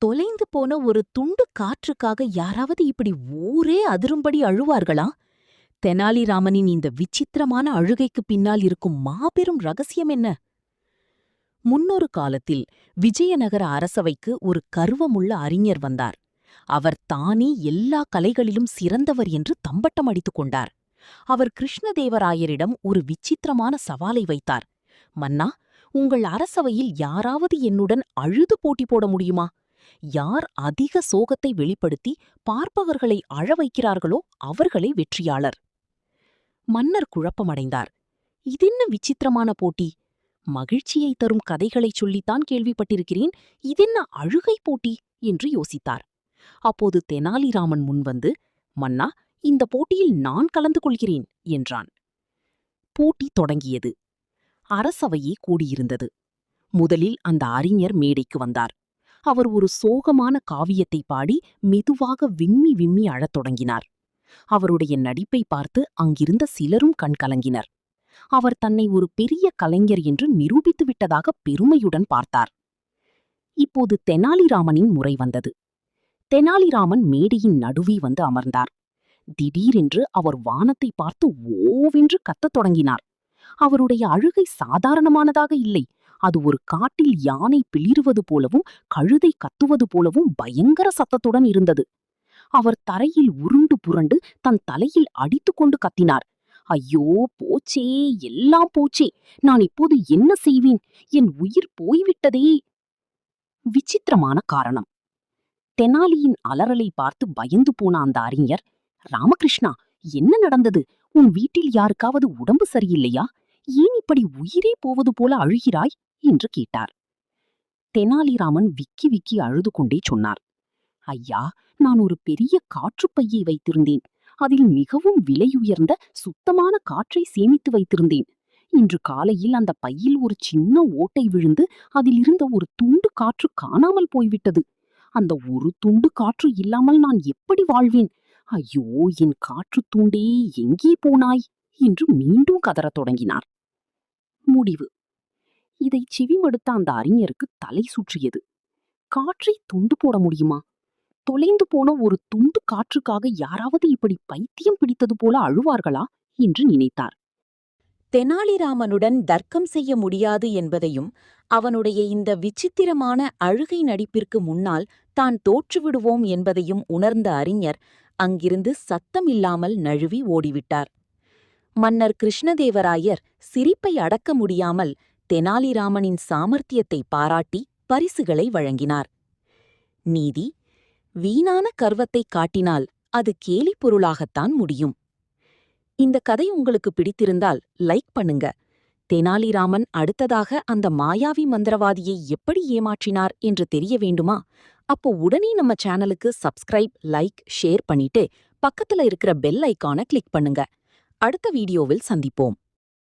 தொலைந்து போன ஒரு துண்டு காற்றுக்காக யாராவது இப்படி ஊரே அதிரும்படி அழுவார்களா? தெனாலிராமனின் இந்த விசித்திரமான அழுகைக்குப் பின்னால் இருக்கும் மாபெரும் ரகசியம் என்ன? முன்னொரு காலத்தில் விஜயநகர அரசவைக்கு ஒரு கர்வமுள்ள அறிஞர் வந்தார். அவர் தானே எல்லா கலைகளிலும் சிறந்தவர் என்று தம்பட்டம் அடித்துக் கொண்டார். அவர் கிருஷ்ணதேவராயரிடம் ஒரு விசித்திரமான சவாலை வைத்தார். மன்னா, உங்கள் அரசவையில் யாராவது என்னுடன் அழுது போட்டி போட முடியுமா? யார் அதிக சோகத்தை வெளிப்படுத்தி பார்ப்பவர்களை அழ வைக்கிறார்களோ அவர்களே வெற்றியாளர். மன்னர் குழப்பமடைந்தார். இதென்ன விசித்திரமான போட்டி? மகிழ்ச்சியை தரும் கதைகளைச் சொல்லித்தான் கேள்விப்பட்டிருக்கிறேன், இதென்ன அழுகை போட்டி என்று யோசித்தார். அப்போது தெனாலிராமன் முன்வந்து, மன்னா, இந்த போட்டியில் நான் கலந்து கொள்கிறேன் என்றான். போட்டி தொடங்கியது. அரசவையே கூடியிருந்தது. முதலில் அந்த அறிஞர் மேடைக்கு வந்தார். அவர் ஒரு சோகமான காவியத்தை பாடி மெதுவாக விம்மி விம்மி அழத் தொடங்கினார். அவருடைய நடிப்பை பார்த்து அங்கிருந்த சிலரும் கண்கலங்கினர். அவர் தன்னை ஒரு பெரிய கலைஞர் என்று நிரூபித்து விட்டதாக பெருமையுடன் பார்த்தார். இப்போது தெனாலிராமனின் முறை வந்தது. தெனாலிராமன் மேடையின் நடுவே வந்து அமர்ந்தார். திடீரென்று அவர் வானத்தை பார்த்து ஓவென்று கத்தத் தொடங்கினார். அவருடைய அழுகை சாதாரணமானதாக இல்லை. அது ஒரு காட்டில் யானை பிளிறுவது போலவும் கழுதை கத்துவது போலவும் பயங்கர சத்தத்துடன் இருந்தது. அவர் தரையில் உருண்டு புரண்டு தன் தலையில் அடித்துக்கொண்டு கத்தினார். ஐயோ, போச்சே, எல்லாம் போச்சே, நான் இப்போது என்ன செய்வேன்? என் உயிர் போய்விட்டதே. விசித்திரமான காரணம். தெனாலியின் அலறலை பார்த்து பயந்து போன அந்த அறிஞர், ராமகிருஷ்ணா, என்ன நடந்தது? உன் வீட்டில் யாருக்காவது உடம்பு சரியில்லையா? ஏன் இப்படி உயிரே போவது போல அழுகிறாய் என்று கேட்டார். தெனாலிராமன் விக்கி விக்கி அழுது கொண்டே சொன்னார், ஐயா, நான் ஒரு பெரிய காற்றுப்பையை வைத்திருந்தேன். அதில் மிகவும் விலையுயர்ந்த சுத்தமான காற்றை சேமித்து வைத்திருந்தேன். இன்று காலையில் அந்த பையில் ஒரு சின்ன ஓட்டை விழுந்து அதில் இருந்த ஒரு துண்டு காற்று காணாமல் போய்விட்டது. அந்த ஒரு துண்டு காற்று இல்லாமல் நான் எப்படி வாழ்வேன்? ஐயோ, என் காற்று தூண்டே, எங்கே போனாய் என்று மீண்டும் கதறத் தொடங்கினார். முடிவு. இதை செவிமடுத்த அந்த அறிஞருக்கு தலை சுற்றியது. காற்றை துண்டு போட முடியுமா? தொலைந்து போன ஒரு துண்டு காற்றுக்காக யாராவது இப்படி பைத்தியம் பிடித்தது போல அழுவார்களா என்று நினைத்தார். தெனாலிராமனுடன் தர்க்கம் செய்ய முடியாது என்பதையும், அவனுடைய இந்த விசித்திரமான அழுகை நடிப்பிற்கு முன்னால் தான் தோற்றுவிடுவோம் என்பதையும் உணர்ந்த அறிஞர் அங்கிருந்து சத்தமில்லாமல் நழுவி ஓடிவிட்டார். மன்னர் கிருஷ்ணதேவராயர் சிரிப்பை அடக்க முடியாமல் தெனாலிராமனின் சாமர்த்தியத்தை பாராட்டி பரிசுகளை வழங்கினார். நீதி: வீணான கர்வத்தை காட்டினால் அது கேலிப் பொருளாகத்தான் முடியும். இந்த கதை உங்களுக்கு பிடித்திருந்தால் லைக் பண்ணுங்க. தெனாலிராமன் அடுத்ததாக அந்த மாயாவி மந்திரவாதியை எப்படி ஏமாற்றினார் என்று தெரிய வேண்டுமா? அப்போ உடனே நம்ம சேனலுக்கு சப்ஸ்கிரைப், லைக், ஷேர் பண்ணிட்டு பக்கத்துல இருக்கிற பெல் ஐகானை கிளிக் பண்ணுங்க. அடுத்த வீடியோவில் சந்திப்போம்.